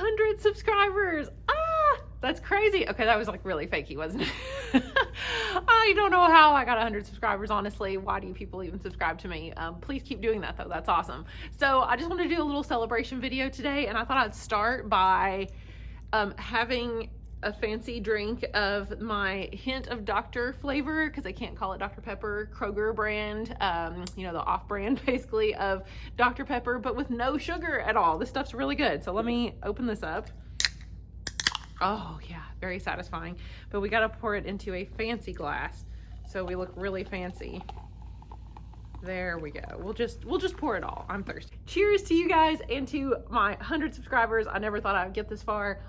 100 subscribers. That's crazy. Okay, that was like really fakey, wasn't it? I don't know how I got 100 subscribers, honestly. Why do you people even subscribe to me? Please keep doing that though. That's awesome. So I just wanted to do a little celebration video today, and I thought I'd start by having a fancy drink of my hint of Dr. flavor, because I can't call it Dr. Pepper, Kroger brand, you know, the off-brand basically of Dr. Pepper, but with no sugar at all. This stuff's really good. So let me open this up. Oh yeah, very satisfying. But we gotta pour it into a fancy glass so we look really fancy. There we go. We'll just pour it all. I'm thirsty. Cheers to you guys and to my 100 subscribers. I never thought I would get this far.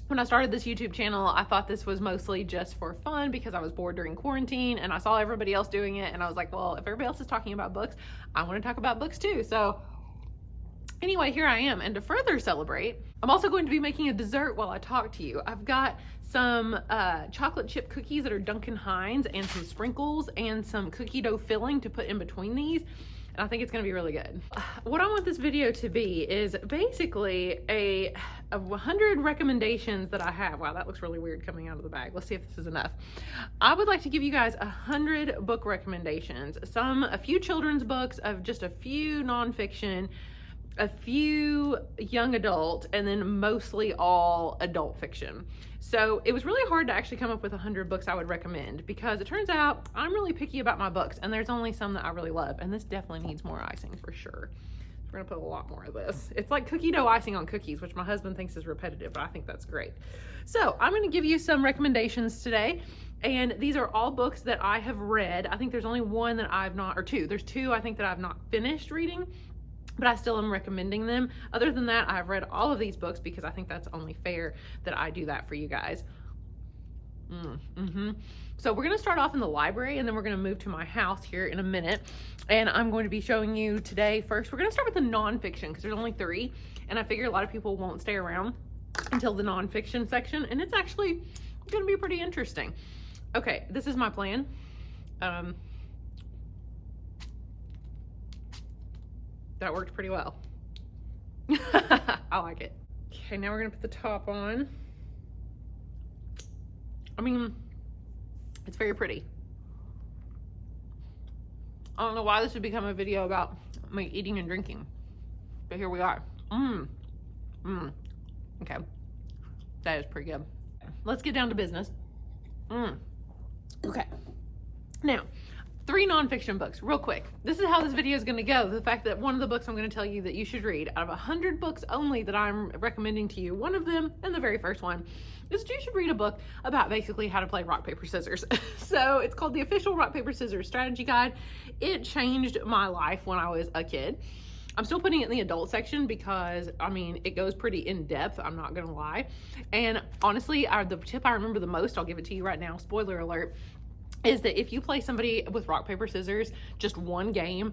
When I started this YouTube channel, I thought this was mostly just for fun because I was bored during quarantine and I saw everybody else doing it, and I was like, well, if everybody else is talking about books, I want to talk about books too. So anyway, here I am. And to further celebrate, I'm also going to be making a dessert while I talk to you. I've got some chocolate chip cookies that are Duncan Hines and some sprinkles and some cookie dough filling to put in between these. And I think it's gonna be really good. What I want this video to be is basically a 100 recommendations that I have. Wow, that looks really weird coming out of the bag. Let's see if this is enough. I would like to give you guys 100 book recommendations. A few children's books, of just a few nonfiction, a few young adult, and then mostly all adult fiction. So it was really hard to actually come up with 100 books I would recommend, because it turns out I'm really picky about my books, and there's only some that I really love, and this definitely needs more icing for sure. We're gonna put a lot more of this. It's like cookie dough icing on cookies, which my husband thinks is repetitive, but I think that's great. So I'm gonna give you some recommendations today, and these are all books that I have read. I think there's only one that I've not, or two. There's two I think that I've not finished reading, but I still am recommending them. Other than that, I've read all of these books because I think that's only fair that I do that for you guys. So we're gonna start off in the library, and then we're gonna move to my house here in a minute. And I'm going to be showing you today, first, we're gonna start with the nonfiction because there's only 3. And I figure a lot of people won't stay around until the nonfiction section. And it's actually gonna be pretty interesting. Okay, this is my plan. That worked pretty well. I like it. Okay, now we're gonna put the top on. I mean, it's very pretty. I don't know why this would become a video about me eating and drinking, but here we are. Okay, that is pretty good. Let's get down to business. Okay, now, 3 nonfiction books, real quick. This is how this video is going to go. The fact that one of the books I'm going to tell you that you should read, out of 100 books only that I'm recommending to you, one of them, and the very first one, is that you should read a book about basically how to play rock, paper, scissors. So it's called The Official Rock, Paper, Scissors Strategy Guide. It changed my life when I was a kid. I'm still putting it in the adult section because, I mean, it goes pretty in depth, I'm not gonna lie. And honestly, the tip I remember the most, I'll give it to you right now, spoiler alert, is that if you play somebody with rock, paper, scissors, just one game,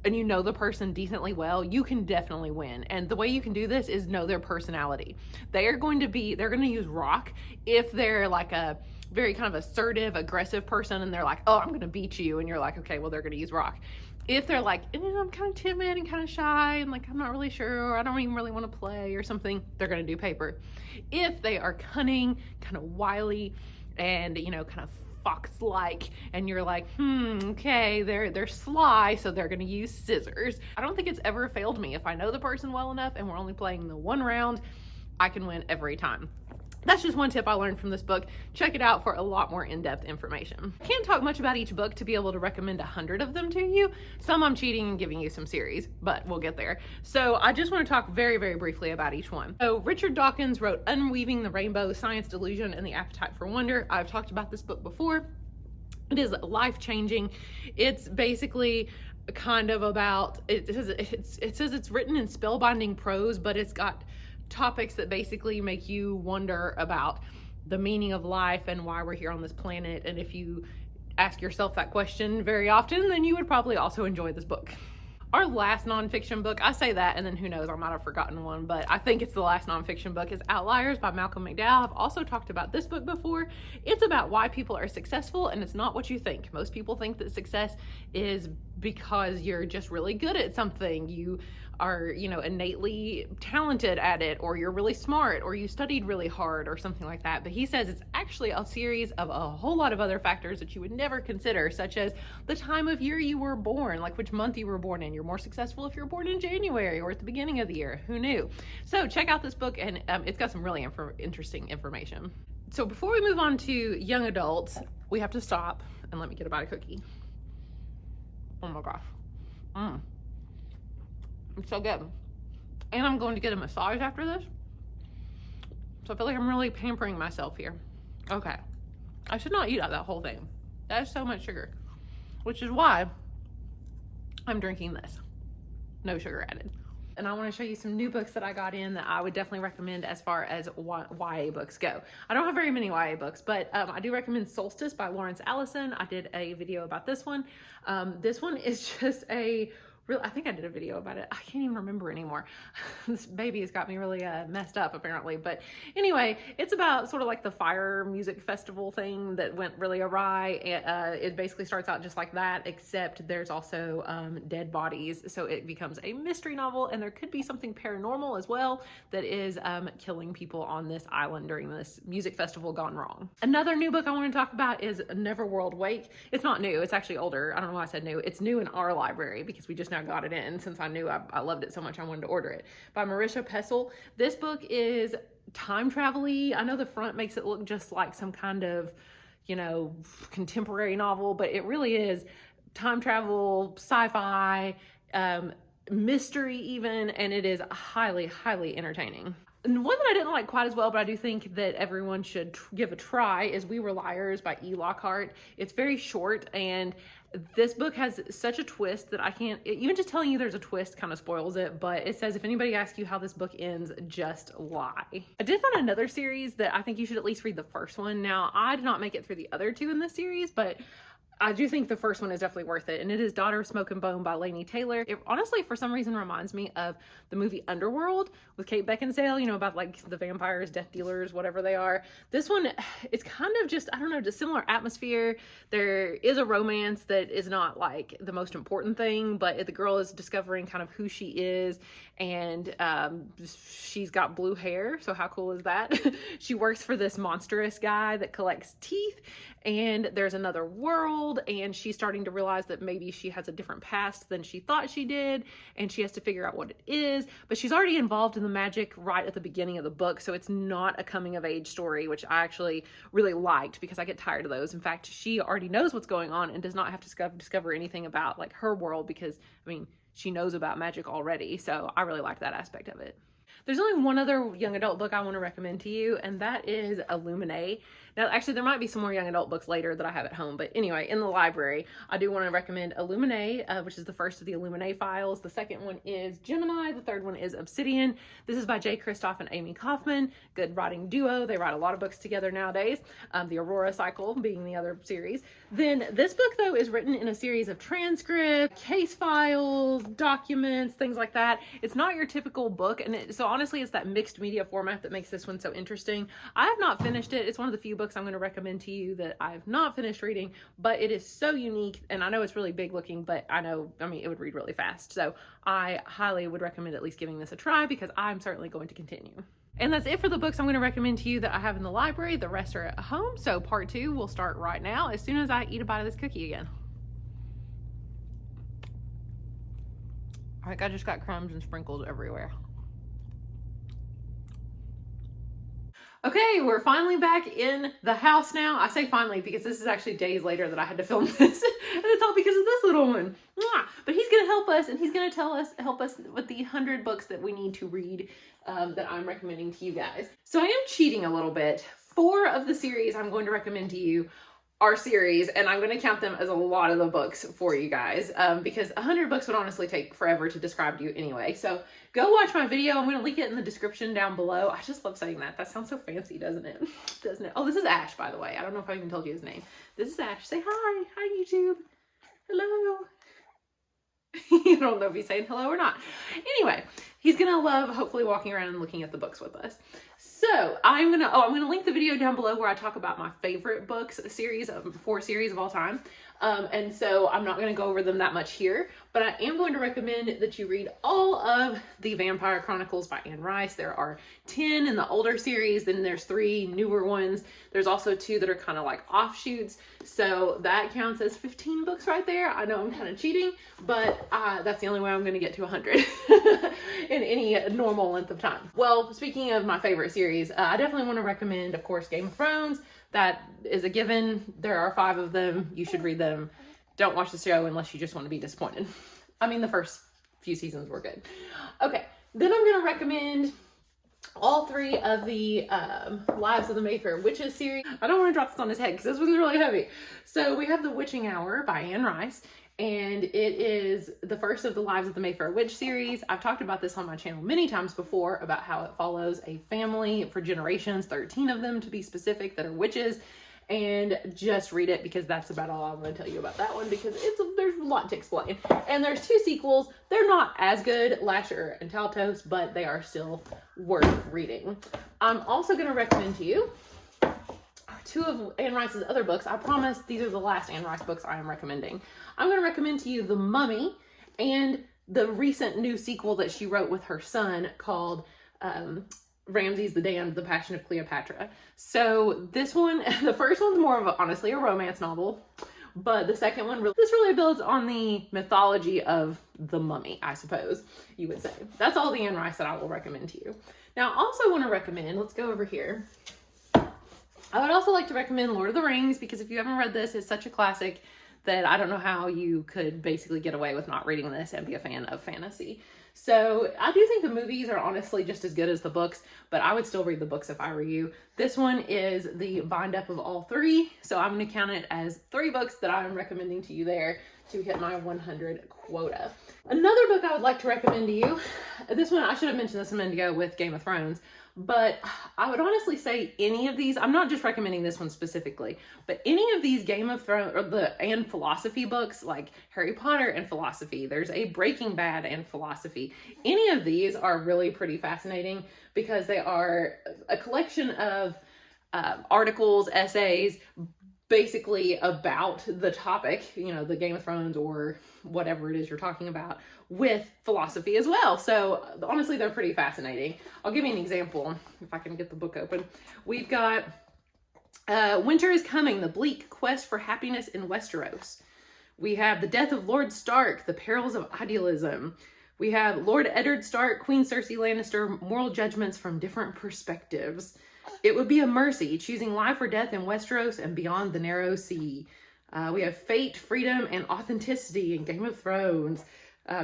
and you know the person decently well, you can definitely win. And the way you can do this is know their personality. They're going to use rock if they're like a very kind of assertive, aggressive person, and they're like, oh, I'm gonna beat you, and you're like, okay, well, they're gonna use rock. If they're like, I'm kind of timid and kind of shy, and like, I'm not really sure, or I don't even really want to play or something, they're gonna do paper. If they are cunning, kind of wily, and, you know, kind of fox-like, and you're like, okay, they're sly, so they're gonna use scissors. I don't think it's ever failed me. If I know the person well enough and we're only playing the one round, I can win every time. That's just one tip I learned from this book. Check it out for a lot more in-depth information. I can't talk much about each book to be able to recommend 100 of them to you. Some I'm cheating and giving you some series, but we'll get there. So I just want to talk very, very briefly about each one. So Richard Dawkins wrote Unweaving the Rainbow, Science Delusion, and the Appetite for Wonder. I've talked about this book before. It is life-changing. It's basically kind of about, it says it's written in spellbinding prose, but it's got topics that basically make you wonder about the meaning of life and why we're here on this planet. And if you ask yourself that question very often, then you would probably also enjoy this book. Our last nonfiction book, I say that and then who knows, I might have forgotten one, but I think it's the last nonfiction book, is Outliers by Malcolm McDowell. I've also talked about this book before. It's about why people are successful, and it's not what you think. Most people think that success is because you're just really good at something. You are, you know, innately talented at it, or you're really smart, or you studied really hard, or something like that. But he says it's actually a series of a whole lot of other factors that you would never consider, such as the time of year you were born, like which month you were born in. You're more successful if you're born in January or at the beginning of the year. Who knew? So check out this book, and it's got some really interesting information. So before we move on to young adults, we have to stop and let me get a bite of cookie. Oh my gosh. It's so good. And I'm going to get a massage after this. So I feel like I'm really pampering myself here. Okay. I should not eat out that whole thing. That is so much sugar, which is why I'm drinking this. No sugar added. And I want to show you some new books that I got in that I would definitely recommend as far as YA books go. I don't have very many YA books, but I do recommend Solstice by Lawrence Allison. I did a video about this one. This one is just a I think I did a video about it. I can't even remember anymore. This baby has got me really messed up apparently. But anyway, it's about sort of like the fire music festival thing that went really awry. It basically starts out just like that, except there's also dead bodies. So it becomes a mystery novel, and there could be something paranormal as well that is killing people on this island during this music festival gone wrong. Another new book I want to talk about is Neverworld Wake. It's not new. It's actually older. I don't know why I said new. It's new in our library because we just now got it in, since I knew I loved it so much I wanted to order it, by Marisha Pessl. This book is time travel-y. I know the front makes it look just like some kind of, you know, contemporary novel, but it really is time travel, sci-fi, mystery even, and it is highly, highly entertaining. And one that I didn't like quite as well, but I do think that everyone should give a try, is We Were Liars by E. Lockhart. It's very short, and this book has such a twist that I can't, even just telling you there's a twist kind of spoils it, but it says if anybody asks you how this book ends, just lie. I did find another series that I think you should at least read the first one. Now, I did not make it through the other two in this series, but I do think the first one is definitely worth it, and it is Daughter of Smoke and Bone by Laini Taylor. It honestly, for some reason, reminds me of the movie Underworld with Kate Beckinsale, you know, about like the vampires, death dealers, whatever they are. This one, it's kind of just, I don't know, just similar atmosphere. There is a romance that is not like the most important thing, but the girl is discovering kind of who she is, and she's got blue hair, so how cool is that? She works for this monstrous guy that collects teeth, and there's another world, and she's starting to realize that maybe she has a different past than she thought she did, and she has to figure out what it is. But she's already involved in the magic right at the beginning of the book, so it's not a coming of age story, which I actually really liked because I get tired of those. In fact, she already knows what's going on and does not have to discover anything about like her world, because I mean, she knows about magic already, so I really like that aspect of it. There's only one other young adult book I want to recommend to you, and that is Illuminae. Now, actually, there might be some more young adult books later that I have at home, but anyway, in the library, I do want to recommend Illuminae, which is the first of the Illuminae files. The second one is Gemini. The third one is Obsidian. This is by Jay Kristoff and Amy Kaufman. Good writing duo. They write a lot of books together nowadays. The Aurora Cycle being the other series. Then this book, though, is written in a series of transcripts, case files, documents, things like that. It's not your typical book, and so honestly, it's that mixed media format that makes this one so interesting. I have not finished it. It's one of the few books I'm going to recommend to you that I've not finished reading, but it is so unique, and I know it's really big looking, but I mean, it would read really fast. So I highly would recommend at least giving this a try, because I'm certainly going to continue. And that's it for the books I'm going to recommend to you that I have in the library. The rest are at home. So part 2 will start right now as soon as I eat a bite of this cookie again. All right, I just got crumbs and sprinkles everywhere. Okay, we're finally back in the house now. I say finally because this is actually days later that I had to film this, and it's all because of this little one. But he's gonna help us, and he's gonna help us with the 100 books that we need to read that I'm recommending to you guys. So I am cheating a little bit. 4 of the series I'm going to recommend to you are series, and I'm going to count them as a lot of the books for you guys, because 100 books would honestly take forever to describe to you anyway. So go watch my video. I'm going to link it in the description down below. I just love saying that. That sounds so fancy, doesn't it? Doesn't it? Oh, this is Ash, by the way. I don't know if I even told you his name. This is Ash. Say hi. Hi, YouTube. Hello. You don't know if he's saying hello or not. Anyway, he's gonna love hopefully walking around and looking at the books with us. So I'm gonna link the video down below where I talk about my favorite books series of 4 series of all time. And so I'm not going to go over them that much here, but I am going to recommend that you read all of the Vampire Chronicles by Anne Rice. There are 10 in the older series, then there's 3 newer ones. There's also 2 that are kind of like offshoots. So that counts as 15 books right there. I know I'm kind of cheating, but that's the only way I'm going to get to 100 in any normal length of time. Well, speaking of my favorite series, I definitely want to recommend, of course, Game of Thrones. That is a given. There are 5 of them. You should read them. Don't watch the show unless you just want to be disappointed. I mean, the first few seasons were good. Okay, then I'm going to recommend all 3 of the Lives of the Mayfair Witches series. I don't want to drop this on his head because this one's really heavy. So we have The Witching Hour by Anne Rice. And it is the first of the Lives of the Mayfair Witch series. I've talked about this on my channel many times before about how it follows a family for generations, 13 of them to be specific, that are witches. And just read it because that's about all I'm going to tell you about that one, because there's a lot to explain. And there's 2 sequels. They're not as good, Lasher and Taltos, but they are still worth reading. I'm also going to recommend to you 2 of Anne Rice's other books. I promise these are the last Anne Rice books I am recommending. I'm going to recommend to you The Mummy and the recent new sequel that she wrote with her son called Ramses the Damned, The Passion of Cleopatra. So this one, the first one's more of honestly a romance novel, but the second one really builds on the mythology of the mummy, I suppose you would say. That's all the Anne Rice that I will recommend to you. Now I also want to recommend, let's go over here. I would also like to recommend Lord of the Rings, because if you haven't read this, it's such a classic that I don't know how you could basically get away with not reading this and be a fan of fantasy. So I do think the movies are honestly just as good as the books, but I would still read the books if I were you. This one is the bind up of all 3. So I'm going to count it as 3 books that I'm recommending to you there to hit my 100 quota. Another book I would like to recommend to you, this one, I should have mentioned this a minute ago with Game of Thrones, but I would honestly say any of these, I'm not just recommending this one specifically, but any of these Game of Thrones and philosophy books like Harry Potter and philosophy, there's a Breaking Bad and philosophy. Any of these are really pretty fascinating because they are a collection of articles, essays, basically about the topic, you know, the Game of Thrones or whatever it is you're talking about, with philosophy as well. So honestly, they're pretty fascinating. I'll give you an example if I can get the book open. We've got Winter is Coming, The Bleak Quest for Happiness in Westeros. We have The Death of Lord Stark, The Perils of Idealism. We have Lord Eddard Stark, Queen Cersei Lannister, Moral Judgments from Different Perspectives. It Would Be a Mercy, Choosing Life or Death in Westeros and Beyond the Narrow Sea. We have Fate, Freedom, and Authenticity in Game of Thrones.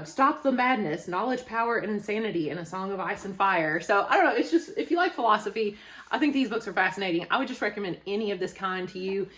Stop the Madness, Knowledge, Power, and Insanity in A Song of Ice and Fire. So, I don't know, it's just, if you like philosophy, I think these books are fascinating. I would just recommend any of this kind to you.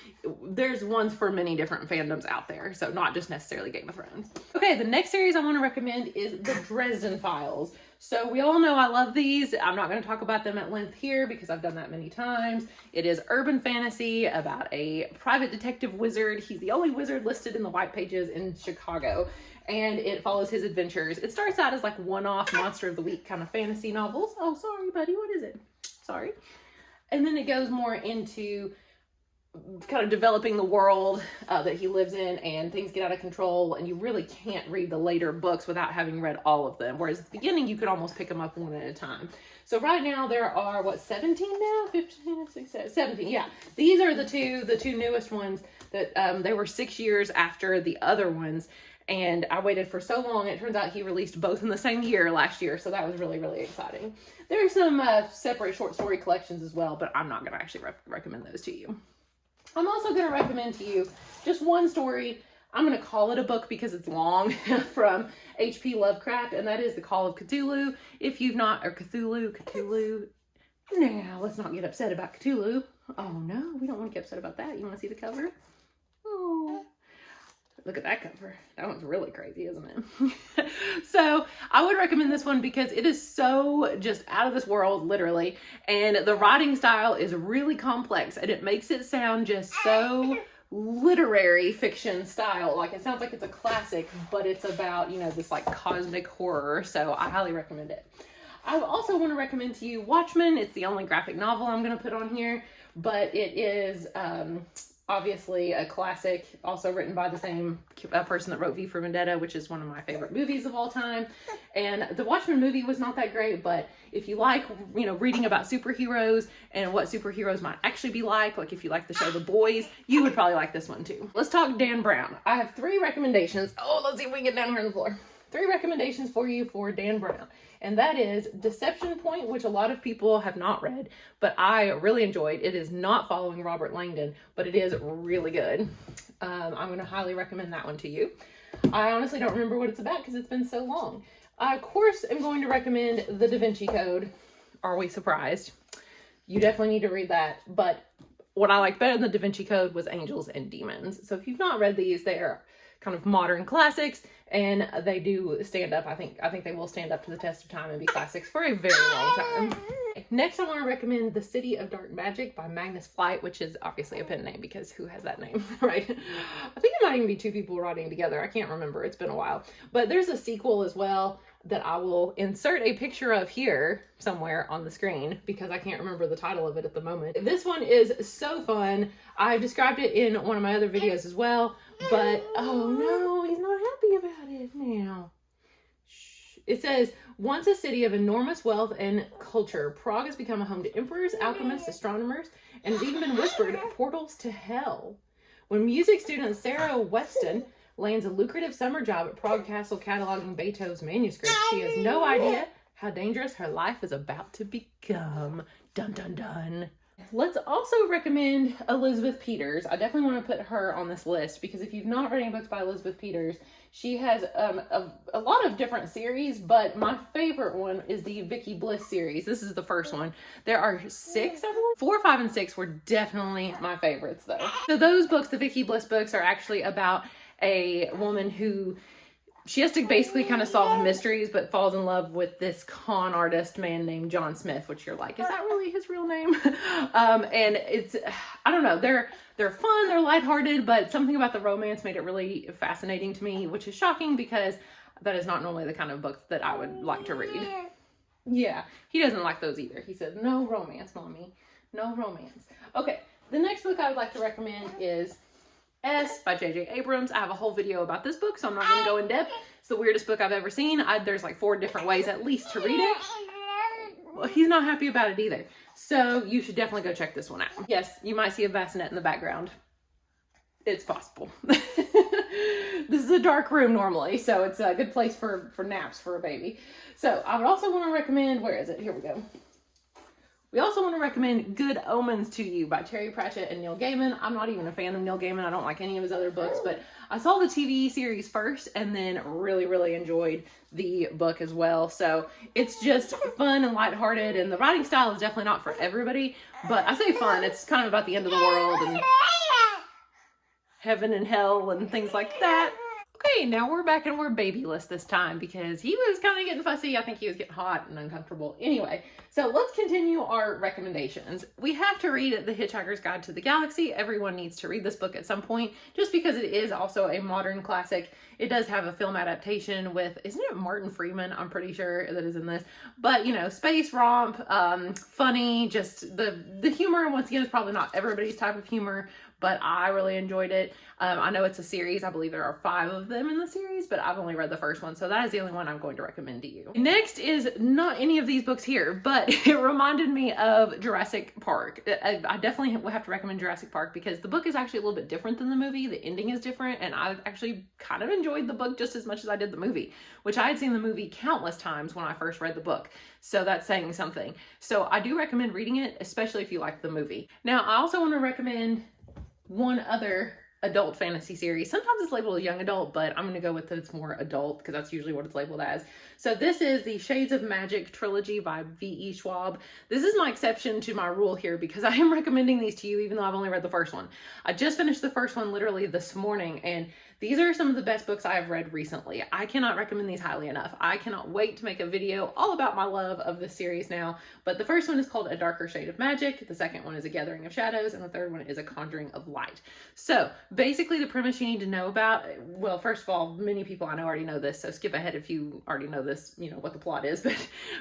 There's ones for many different fandoms out there, so not just necessarily Game of Thrones. Okay, the next series I want to recommend is The Dresden Files. So we all know I love these. I'm not going to talk about them at length here because I've done that many times. It is urban fantasy about a private detective wizard. He's the only wizard listed in the white pages in Chicago, and it follows his adventures. It starts out as like one-off monster of the week kind of fantasy novels. Oh, sorry, buddy. What is it? Sorry. And then it goes more into kind of developing the world that he lives in, and things get out of control, and you really can't read the later books without having read all of them. Whereas at the beginning, you could almost pick them up one at a time. So right now there are, what, 17 now? 15, 16, 17. Yeah. These are the two newest ones that they were 6 years after the other ones. And I waited for so long. It turns out he released both in the same year last year. So that was really, really exciting. There are some separate short story collections as well, but I'm not going to actually recommend those to you. I'm also going to recommend to you just one story. I'm going to call it a book because it's long, from H.P. Lovecraft, and that is The Call of Cthulhu. If you've not, or Cthulhu. Now, let's not get upset about Cthulhu. Oh no, we don't want to get upset about that. You want to see the cover? Oh, look at that cover. That one's really crazy, isn't it? So I would recommend this one because it is so just out of this world, literally. And the writing style is really complex, and it makes it sound just so literary fiction style. Like, it sounds like it's a classic, but it's about, you know, this like cosmic horror. So I highly recommend it. I also want to recommend to you Watchmen. It's the only graphic novel I'm going to put on here, but it is obviously a classic, also written by the same person that wrote V for Vendetta, which is one of my favorite movies of all time. And the Watchmen movie was not that great, but if you like, you know, reading about superheroes and what superheroes might actually be like if you like the show The Boys, you would probably like this one too. Let's talk Dan Brown. I have 3 recommendations. Oh, let's see if we can get down here on the floor. 3 recommendations for you for Dan Brown. And that is Deception Point, which a lot of people have not read, but I really enjoyed. It is not following Robert Langdon, but it is really good. I'm going to highly recommend that one to you. I honestly don't remember what it's about because it's been so long. I, of course, am going to recommend The Da Vinci Code. Are we surprised? You definitely need to read that. But what I liked better than The Da Vinci Code was Angels and Demons. So if you've not read these, they are kind of modern classics, and they do stand up. I think they will stand up to the test of time and be classics for a very long time. Next, I want to recommend The City of Dark Magic by Magnus Flight, which is obviously a pen name because who has that name, right? I think it might even be 2 people writing together. I can't remember. It's been a while. But there's a sequel as well that I will insert a picture of here somewhere on the screen because I can't remember the title of it at the moment. This one is so fun. I described it in one of my other videos as well, but oh no, he's not happy about it now. Shh. It says, once a city of enormous wealth and culture, Prague has become a home to emperors, alchemists, astronomers, and has even been whispered portals to hell. When music student Sarah Weston lands a lucrative summer job at Prague Castle cataloging Beethoven's manuscript, she has no idea how dangerous her life is about to become. Dun dun dun. Let's also recommend Elizabeth Peters. I definitely want to put her on this list because if you've not read any books by Elizabeth Peters, she has a lot of different series, but my favorite one is the Vicky Bliss series. This is the first one. There are 6, I believe. 4, 5, and 6 were definitely my favorites though. So those books, the Vicky Bliss books, are actually about a woman who she has to basically kind of solve mysteries, but falls in love with this con artist man named John Smith, which you're like, is that really his real name? And it's, I don't know, they're fun, they're lighthearted, but something about the romance made it really fascinating to me, which is shocking because that is not normally the kind of book that I would like to read. Yeah, he doesn't like those either. He said, no romance, mommy, no romance. Okay, the next book I would like to recommend is S by J.J. Abrams. I have a whole video about this book, so I'm not going to go in depth. It's the weirdest book I've ever seen. There's like 4 different ways at least to read it. Well, he's not happy about it either. So you should definitely go check this one out. Yes, you might see a bassinet in the background. It's possible. This is a dark room normally, so it's a good place for naps for a baby. So I would also want to recommend, where is it? Here we go. We also want to recommend Good Omens to you by Terry Pratchett and Neil Gaiman. I'm not even a fan of Neil Gaiman. I don't like any of his other books, but I saw the TV series first and then really, really enjoyed the book as well. So it's just fun and lighthearted, and the writing style is definitely not for everybody, but I say fun. It's kind of about the end of the world and heaven and hell and things like that. Okay, now we're back and we're babyless this time because he was kind of getting fussy. I think he was getting hot and uncomfortable. Anyway, so let's continue our recommendations. We have to read The Hitchhiker's Guide to the Galaxy. Everyone needs to read this book at some point just because it is also a modern classic. It does have a film adaptation with, isn't it Martin Freeman? I'm pretty sure that is in this. But, you know, space romp, funny, just the humor, once again, is probably not everybody's type of humor, but I really enjoyed it. I know it's a series. I believe there are 5 of them in the series, but I've only read the first one, so that is the only one I'm going to recommend to you. Next is not any of these books here, but it reminded me of Jurassic Park. I definitely will have to recommend Jurassic Park because the book is actually a little bit different than the movie. The ending is different, and I actually kind of enjoyed the book just as much as I did the movie, which I had seen the movie countless times when I first read the book, so that's saying something. So I do recommend reading it, especially if you like the movie. Now, I also want to recommend one other adult fantasy series. Sometimes it's labeled a young adult, but I'm going to go with that it's more adult because that's usually what it's labeled as. So this is the Shades of Magic trilogy by V.E. Schwab. This is my exception to my rule here because I am recommending these to you even though I've only read the first one. I just finished the first one literally this morning, and these are some of the best books I have read recently. I cannot recommend these highly enough. I cannot wait to make a video all about my love of this series now. But the first one is called A Darker Shade of Magic. The second one is A Gathering of Shadows. And the third one is A Conjuring of Light. So basically the premise you need to know about, well, first of all, many people I know already know this, so skip ahead if you already know this, you know what the plot is. But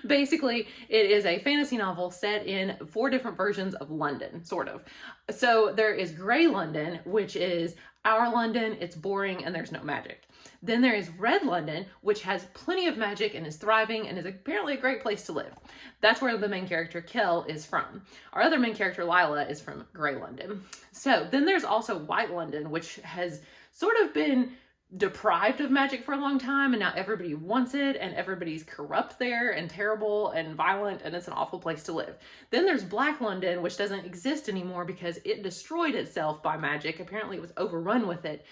basically it is a fantasy novel set in 4 different versions of London, sort of. So there is Grey London, which is our London. It's boring and there's no magic. Then there is Red London, which has plenty of magic and is thriving and is apparently a great place to live. That's where the main character Kel is from. Our other main character Lila is from Grey London. So then there's also White London, which has sort of been deprived of magic for a long time, and now everybody wants it, and everybody's corrupt there and terrible and violent, and it's an awful place to live. Then there's Black London, which doesn't exist anymore because it destroyed itself by magic. Apparently it was overrun with it,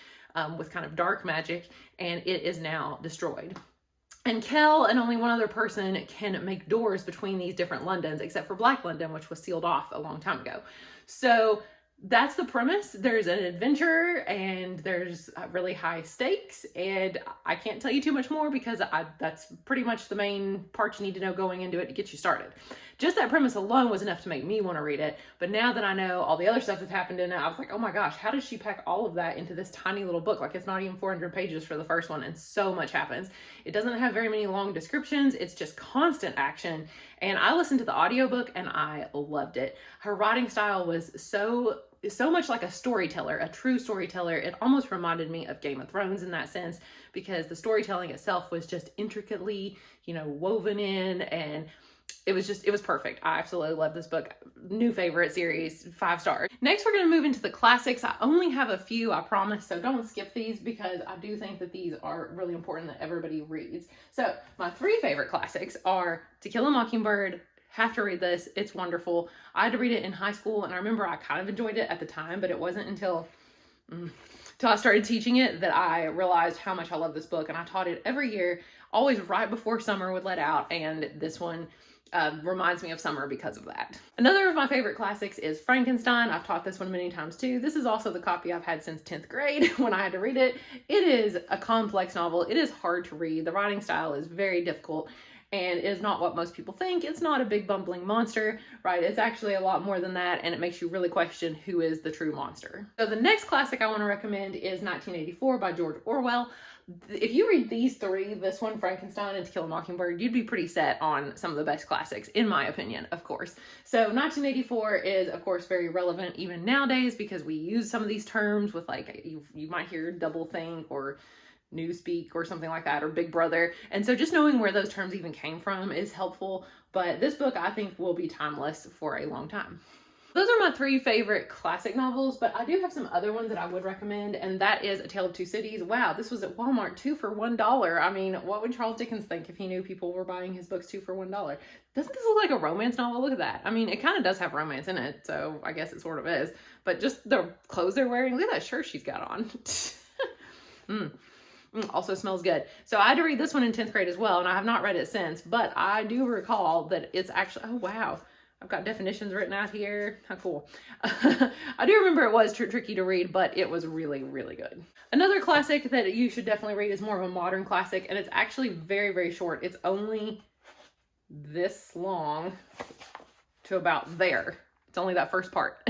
with kind of dark magic, and it is now destroyed. And Kel and only one other person can make doors between these different Londons, except for Black London, which was sealed off a long time ago. So that's the premise. There's an adventure and there's really high stakes, and I can't tell you too much more because that's pretty much the main part you need to know going into it to get you started. Just that premise alone was enough to make me want to read it, but now that I know all the other stuff that's happened in it, I was like, oh my gosh, how did she pack all of that into this tiny little book? Like, it's not even 400 pages for the first one, and so much happens. It doesn't have very many long descriptions. It's just constant action, and I listened to the audiobook and I loved it. Her writing style was so much like a storyteller, a true storyteller. It almost reminded me of Game of Thrones in that sense, because the storytelling itself was just intricately, you know, woven in, and it was perfect. I absolutely love this book. New favorite series, 5 stars. Next, we're going to move into the classics. I only have a few, I promise, so don't skip these because I do think that these are really important that everybody reads. So my 3 favorite classics are To Kill a Mockingbird. Have to read this. It's wonderful. I had to read it in high school, and I remember I kind of enjoyed it at the time, but it wasn't until I started teaching it that I realized how much I love this book, and I taught it every year, always right before summer would let out, and this one reminds me of summer because of that. Another of my favorite classics is Frankenstein. I've taught this one many times too. This is also the copy I've had since 10th grade when I had to read it. It is a complex novel. It is hard to read. The writing style is very difficult, and is not what most people think. It's not a big bumbling monster, right? It's actually a lot more than that, and it makes you really question who is the true monster. So the next classic I want to recommend is 1984 by George Orwell. If you read these 3, this one, Frankenstein, and To Kill a Mockingbird, you'd be pretty set on some of the best classics, in my opinion, of course. So 1984 is, of course, very relevant even nowadays because we use some of these terms with, like, you might hear doublethink or Newspeak or something like that, or Big Brother. And so just knowing where those terms even came from is helpful. But this book, I think, will be timeless for a long time. Those are my 3 favorite classic novels, but I do have some other ones that I would recommend, and that is A Tale of Two Cities. Wow, this was at Walmart 2 for $1. I mean, what would Charles Dickens think if he knew people were buying his books 2 for $1? Doesn't this look like a romance novel? Look at that. I mean, it kind of does have romance in it, so I guess it sort of is. But just the clothes they're wearing, look at that shirt she's got on. Also smells good. So I had to read this one in 10th grade as well, and I have not read it since, but I do recall that it's actually, oh wow, I've got definitions written out here. How cool. I do remember it was tricky to read, but it was really, really good. Another classic that you should definitely read is more of a modern classic, and it's actually very, very short. It's only this long to about there. It's only that first part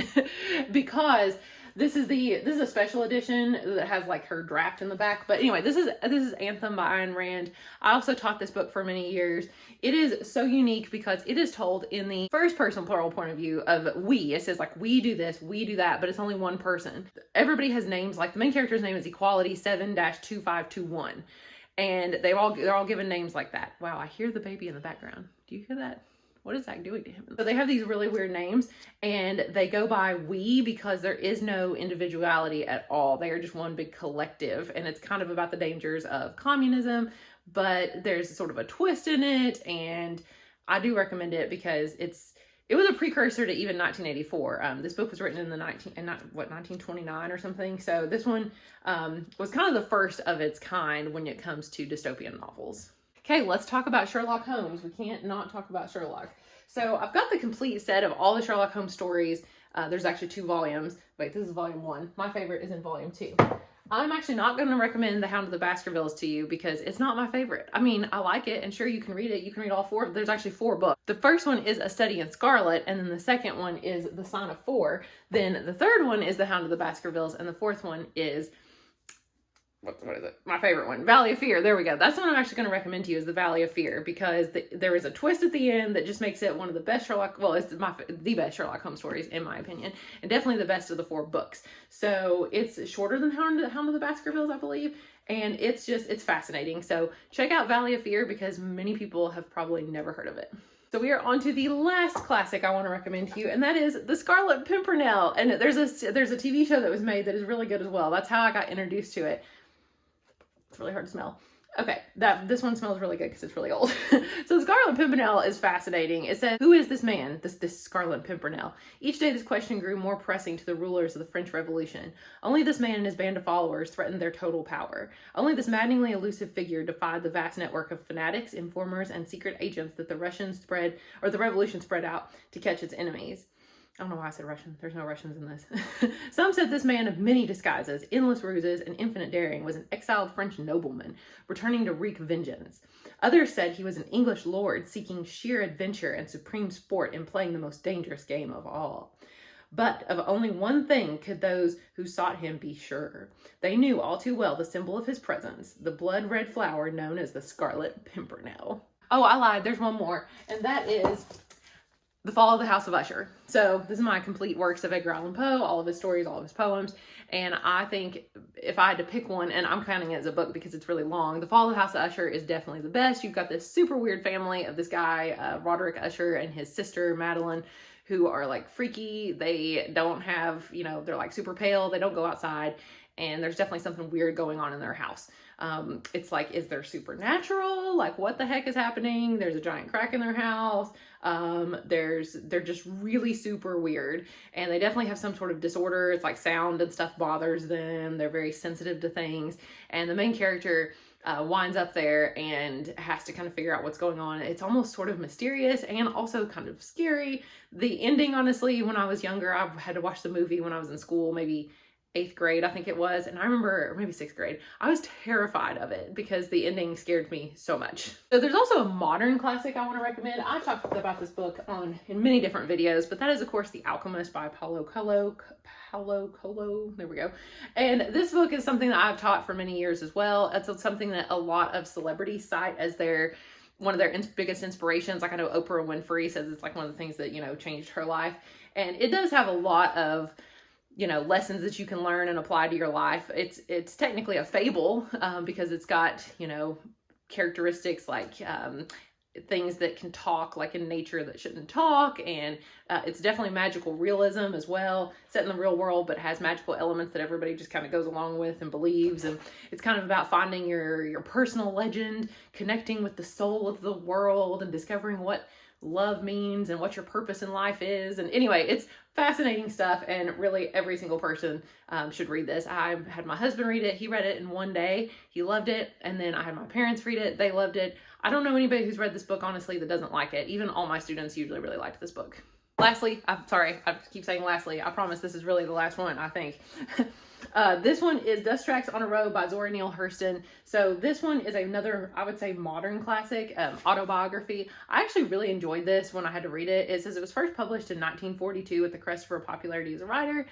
because this is a special edition that has like her draft in the back. But anyway, this is Anthem by Ayn Rand. I also taught this book for many years. It is so unique because it is told in the first person plural point of view of we. It says like we do this, we do that, but it's only one person. Everybody has names, like the main character's name is Equality 7-2521. And they're all given names like that. Wow, I hear the baby in the background. Do you hear that? What is Zach doing to him? So they have these really weird names, and they go by we because there is no individuality at all. They are just one big collective, and it's kind of about the dangers of communism, but there's sort of a twist in it, and I do recommend it because it was a precursor to even 1984. This book was written in 1929 or something. So this one was kind of the first of its kind when it comes to dystopian novels. Okay, let's talk about Sherlock Holmes. We can't not talk about Sherlock. So I've got the complete set of all the Sherlock Holmes stories. There's actually 2 volumes. Wait, this is volume 1. My favorite is in volume 2. I'm actually not going to recommend The Hound of the Baskervilles to you because it's not my favorite. I mean, I like it, and sure, you can read it. You can read all 4. There's actually 4 books. The first one is A Study in Scarlet, and then the second one is The Sign of Four. Then the third one is The Hound of the Baskervilles, and the fourth one is... what is it? My favorite one, Valley of Fear. There we go. That's the one I'm actually going to recommend to you, is the Valley of Fear, because there is a twist at the end that just makes it one of the best Sherlock, well, it's the best Sherlock Holmes stories in my opinion, and definitely the best of the 4 books. So it's shorter than Hound of the Baskervilles, I believe, and it's fascinating. So check out Valley of Fear because many people have probably never heard of it. So we are on to the last classic I want to recommend to you, and that is The Scarlet Pimpernel. And there's a TV show that was made that is really good as well. That's how I got introduced to it. It's really hard to smell. Okay, this one smells really good because it's really old. So the Scarlet Pimpernel is fascinating. It says, who is this man, this Scarlet Pimpernel? Each day this question grew more pressing to the rulers of the French Revolution. Only this man and his band of followers threatened their total power. Only this maddeningly elusive figure defied the vast network of fanatics, informers, and secret agents that the revolution spread out to catch its enemies. I don't know why I said Russian. There's no Russians in this. Some said this man of many disguises, endless ruses, and infinite daring was an exiled French nobleman returning to wreak vengeance. Others said he was an English lord seeking sheer adventure and supreme sport in playing the most dangerous game of all. But of only one thing could those who sought him be sure. They knew all too well the symbol of his presence, the blood-red flower known as the Scarlet Pimpernel. Oh, I lied. There's one more, and that is The Fall of the House of Usher. So this is my complete works of Edgar Allan Poe, all of his stories, all of his poems. And I think if I had to pick one, and I'm counting it as a book because it's really long, The Fall of the House of Usher is definitely the best. You've got this super weird family of this guy, Roderick Usher, and his sister, Madeline, who are like freaky. They don't have, they're like super pale. They don't go outside. And there's definitely something weird going on in their house. It's like, is there supernatural? Like, what the heck is happening? There's a giant crack in their house. They're just really super weird. And they definitely have some sort of disorder. It's like sound and stuff bothers them. They're very sensitive to things. And the main character winds up there and has to kind of figure out what's going on. It's almost sort of mysterious and also kind of scary. The ending, honestly, when I was younger, I had to watch the movie when I was in school, maybe 8th grade, I think it was. And I remember, or maybe 6th grade, I was terrified of it because the ending scared me so much. So there's also a modern classic I want to recommend. I've talked about this book in many different videos, but that is, of course, The Alchemist by Paulo Coelho. There we go. And this book is something that I've taught for many years as well. It's something that a lot of celebrities cite as one of their biggest inspirations. Like I know Oprah Winfrey says it's like one of the things that, changed her life. And it does have a lot of lessons that you can learn and apply to your life. It's technically a fable because it's got, characteristics like things that can talk, like in nature that shouldn't talk. And it's definitely magical realism as well, set in the real world, but has magical elements that everybody just kind of goes along with and believes. And it's kind of about finding your personal legend, connecting with the soul of the world, and discovering what love means and what your purpose in life is. And anyway, it's fascinating stuff, and really every single person should read this. I had my husband read it. He read it in one day. He loved it. And then I had my parents read it. They loved it. I don't know anybody who's read this book, honestly, that doesn't like it. Even all my students usually really liked this book. Lastly, I'm sorry, I keep saying lastly. I promise this is really the last one, I think. This one is Dust Tracks on a Road by Zora Neale Hurston. So this one is another, I would say, modern classic, autobiography. I actually really enjoyed this when I had to read it. It says it was first published in 1942 with the crest for popularity as a writer.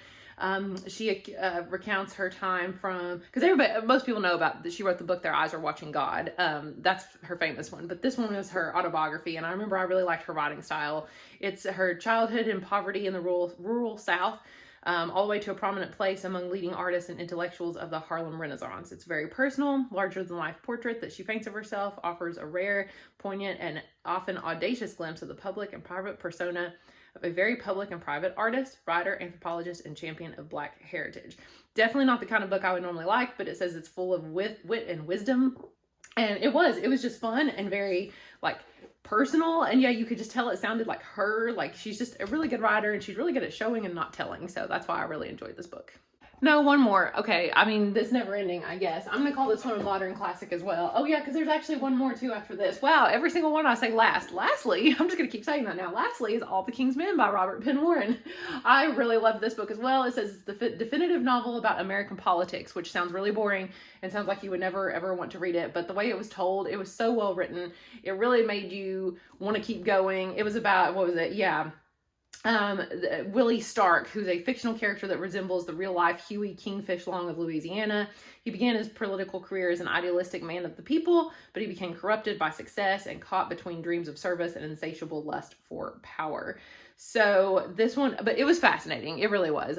She recounts her time from, because most people know about that. She wrote the book Their Eyes Are Watching God. That's her famous one, but this one is her autobiography. And I remember I really liked her writing style. It's her childhood in poverty in the rural South, all the way to a prominent place among leading artists and intellectuals of the Harlem Renaissance. It's very personal, larger-than-life portrait that she paints of herself, offers a rare, poignant, and often audacious glimpse of the public and private persona of a very public and private artist, writer, anthropologist, and champion of Black heritage. Definitely not the kind of book I would normally like, but it says it's full of wit and wisdom. And it was just fun and very, personal. And yeah, you could just tell it sounded like her. Like, she's just a really good writer, and she's really good at showing and not telling. So that's why I really enjoyed this book. No, one more. Okay, I mean, this never ending, I guess. I'm gonna call this one a modern classic as well. Oh yeah, because there's actually one more too after this. Wow, every single one I say last. Lastly, I'm just gonna keep saying that now. Lastly is All the King's Men by Robert Penn Warren. I really love this book as well. It says it's the definitive novel about American politics, which sounds really boring and sounds like you would never ever want to read it. But the way it was told, it was so well written. It really made you want to keep going. It was about, what was it? Yeah. Willie Stark, who's a fictional character that resembles the real-life Huey Kingfish Long of Louisiana. He began his political career as an idealistic man of the people, but he became corrupted by success and caught between dreams of service and insatiable lust for power. So this one, but it was fascinating. It really was.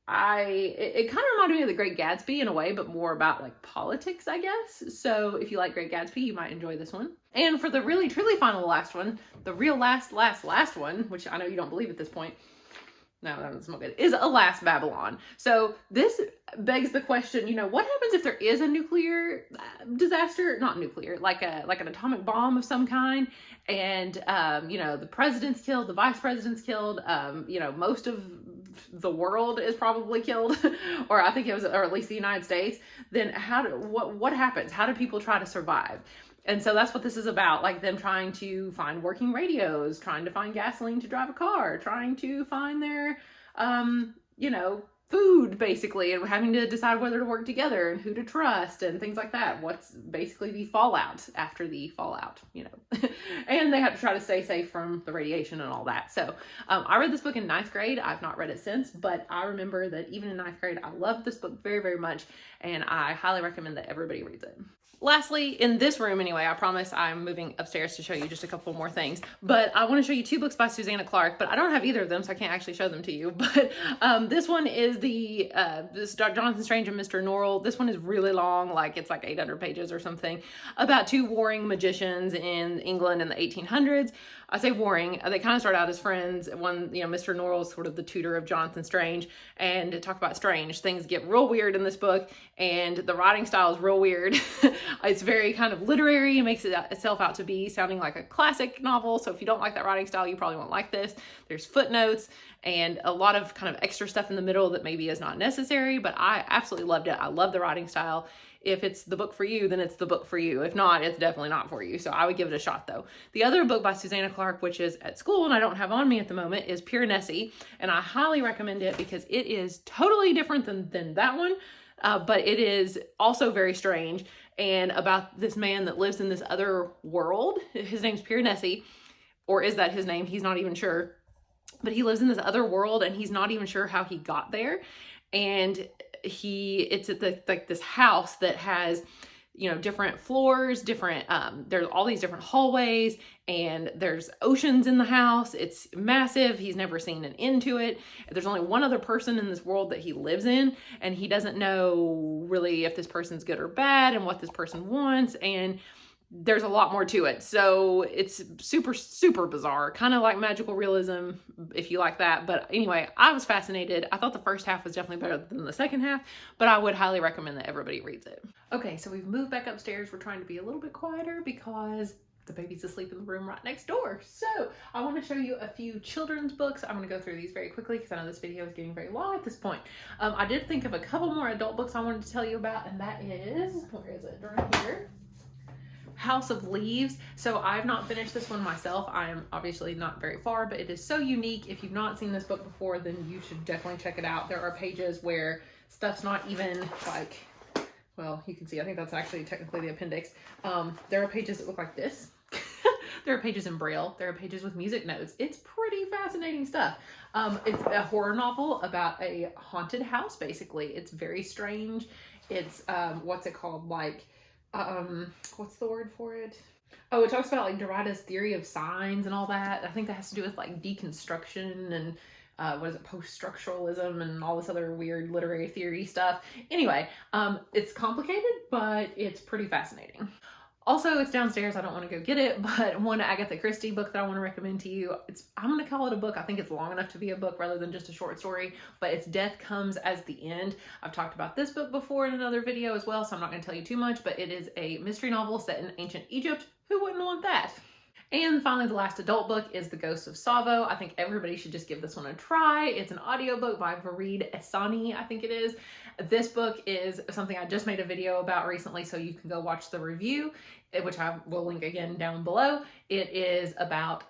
It kind of reminded me of The Great Gatsby in a way, but more about like politics, I guess. So if you like Great Gatsby, you might enjoy this one. And for the really, truly final last one, the real last one, which I know you don't believe at this point, no, that doesn't smell good, is Alas, Babylon. So this begs the question, you know, what happens if there is a nuclear disaster? Not nuclear, like an atomic bomb of some kind, and you know, the president's killed, the vice president's killed, you know, most of the world is probably killed, or I think it was, or at least the United States. Then what happens? How do people try to survive? And so that's what this is about, like them trying to find working radios, trying to find gasoline to drive a car, trying to find their, you know, food, basically, and having to decide whether to work together and who to trust and things like that. What's basically the fallout after the fallout, you know. And they have to try to stay safe from the radiation and all that. So I read this book in 9th grade. I've not read it since, but I remember that even in 9th grade, I loved this book very, very much, and I highly recommend that everybody reads it. Lastly, in this room anyway, I promise I'm moving upstairs to show you just a couple more things, but I want to show you 2 books by Susanna Clarke, but I don't have either of them, so I can't actually show them to you. But this one is this Jonathan Strange and Mr. Norrell. This one is really long, like it's like 800 pages or something, about 2 warring magicians in England in the 1800s. I say warring, they kind of start out as friends. One, you know, Mr. Norrell's sort of the tutor of Jonathan Strange, and to talk about strange, things get real weird in this book, and the writing style is real weird. It's very kind of literary. It makes itself out to be sounding like a classic novel. So if you don't like that writing style, you probably won't like this. There's footnotes and a lot of kind of extra stuff in the middle that maybe is not necessary, but I absolutely loved it. I love the writing style. If it's the book for you, then it's the book for you. If not, it's definitely not for you. So I would give it a shot though. The other book by Susanna Clarke, which is at school and I don't have on me at the moment, is Pure Nessie. And I highly recommend it because it is totally different than that one. But it is also very strange and about this man that lives in this other world. His name's Pure Nessie, or is that his name? He's not even sure. But he lives in this other world and he's not even sure how he got there. And it's at this house that has, you know, different floors, different, there's all these different hallways, and there's oceans in the house. It's massive. He's never seen an end to it. There's only one other person in this world that he lives in, and he doesn't know really if this person's good or bad and what this person wants, and there's a lot more to it. So it's super, super bizarre, kind of like magical realism, if you like that. But anyway, I was fascinated. I thought the first half was definitely better than the second half, but I would highly recommend that everybody reads it. Okay, so we've moved back upstairs. We're trying to be a little bit quieter because the baby's asleep in the room right next door. So I want to show you a few children's books. I'm going to go through these very quickly because I know this video is getting very long at this point. I did think of a couple more adult books I wanted to tell you about, and that is, where is it? Right here. House of Leaves. So I've not finished this one myself. I am obviously not very far, but it is so unique. If you've not seen this book before, then you should definitely check it out. There are pages where stuff's not even like, well, you can see, I think that's actually technically the appendix. There are pages that look like this. There are pages in Braille. There are pages with music notes. It's pretty fascinating stuff. It's a horror novel about a haunted house, basically. It's very strange. It's, what's it called? Like, what's the word for it? Oh, it talks about like Derrida's theory of signs and all that. I think that has to do with like deconstruction and what is it, post-structuralism and all this other weird literary theory stuff. Anyway, it's complicated, but it's pretty fascinating. Also, it's downstairs. I don't want to go get it, but one Agatha Christie book that I want to recommend to you. I'm going to call it a book. I think it's long enough to be a book rather than just a short story, but it's Death Comes as the End. I've talked about this book before in another video as well, so I'm not going to tell you too much, but it is a mystery novel set in ancient Egypt. Who wouldn't want that? And finally, the last adult book is The Ghost of Tsavo. I think everybody should just give this one a try. It's an audiobook by Fareed Esani, I think it is. This book is something I just made a video about recently, so you can go watch the review, which I will link again down below. It is about,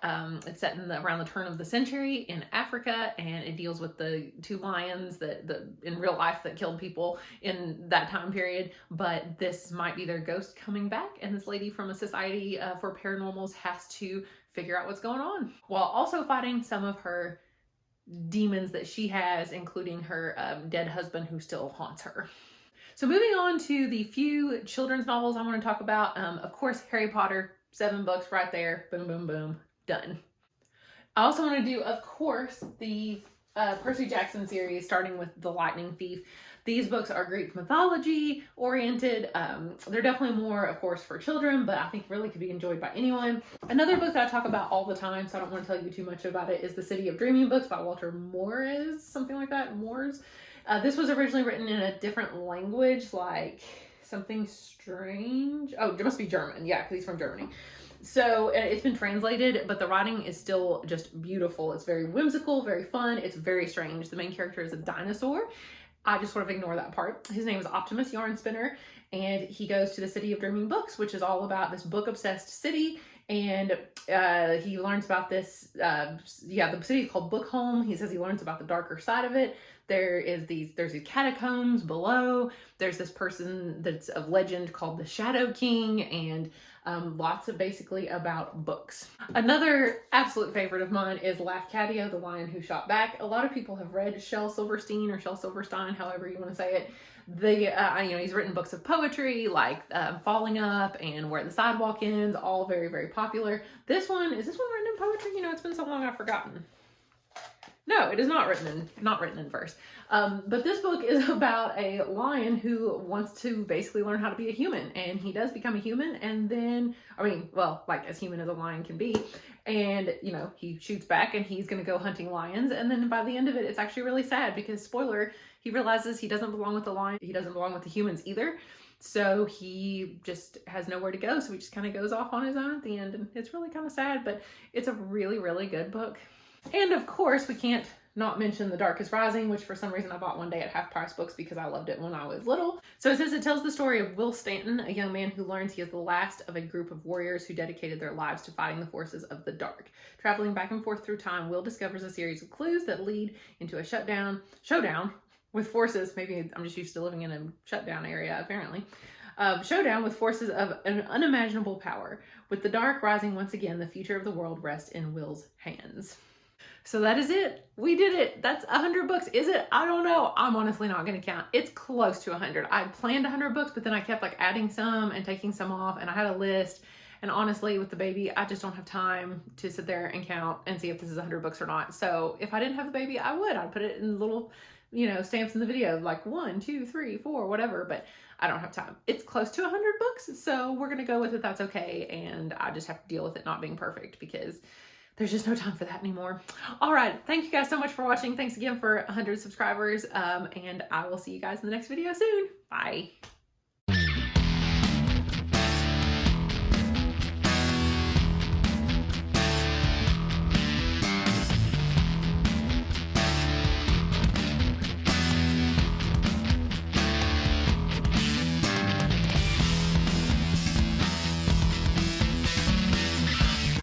it's set in around the turn of the century in Africa, and it deals with the two lions that in real life that killed people in that time period. But this might be their ghost coming back, and this lady from a society for paranormals has to figure out what's going on, while also fighting some of her demons that she has, including her dead husband who still haunts her. So moving on to the few children's novels I want to talk about. Of course, Harry Potter, 7 books right there. Boom, boom, boom. Done. I also want to do, of course, the Percy Jackson series, starting with The Lightning Thief. These books are Greek mythology oriented. They're definitely more, of course, for children, but I think really could be enjoyed by anyone. Another book that I talk about all the time, so I don't want to tell you too much about it, is The City of Dreaming books by Walter Moores, something like that, Moores. This was originally written in a different language, like something strange. Oh, it must be German. Yeah, because he's from Germany. So it's been translated, but the writing is still just beautiful. It's very whimsical, very fun. It's very strange. The main character is a dinosaur. I just sort of ignore that part. His name is Optimus Yarnspinner, and he goes to the City of Dreaming books, which is all about this book-obsessed city. And he learns about this, the city is called Bookholm. He says he learns about the darker side of it. There's these catacombs below. There's this person that's of legend called the Shadow King, and lots of basically about books. Another absolute favorite of mine is Lafcadio, the Lion Who Shot Back. A lot of people have read Shel Silverstein or Shel Silverstein, however you want to say it. He's written books of poetry like Falling Up and Where the Sidewalk Ends, all very, very popular. Is this one written in poetry? It's been so long I've forgotten. No, it is not written in verse. But this book is about a lion who wants to basically learn how to be a human, and he does become a human, and then, as human as a lion can be, and, he shoots back and he's going to go hunting lions, and then by the end of it, it's actually really sad because, spoiler, he realizes he doesn't belong with the lion, he doesn't belong with the humans either, so he just has nowhere to go, so he just kind of goes off on his own at the end, and it's really kind of sad, but it's a really, really good book. And of course, we can't not mention The Dark is Rising, which for some reason I bought one day at Half Price Books because I loved it when I was little. So it tells the story of Will Stanton, a young man who learns he is the last of a group of warriors who dedicated their lives to fighting the forces of the dark. Traveling back and forth through time, Will discovers a series of clues that lead into a showdown with forces. Maybe I'm just used to living in a shutdown area, apparently. Showdown with forces of an unimaginable power. With the dark rising once again, the future of the world rests in Will's hands. So that is it. We did it. That's 100 books. Is it? I don't know. I'm honestly not going to count. It's close to 100. I planned 100 books, but then I kept adding some and taking some off, and I had a list. And honestly, with the baby, I just don't have time to sit there and count and see if this is 100 books or not. So if I didn't have the baby, I would. I'd put it in little, stamps in the video, like 1, 2, 3, 4, whatever. But I don't have time. It's close to 100 books, so we're going to go with it. That's okay. And I just have to deal with it not being perfect because there's just no time for that anymore. All right. Thank you guys so much for watching. Thanks again for 100 subscribers. And I will see you guys in the next video soon. Bye.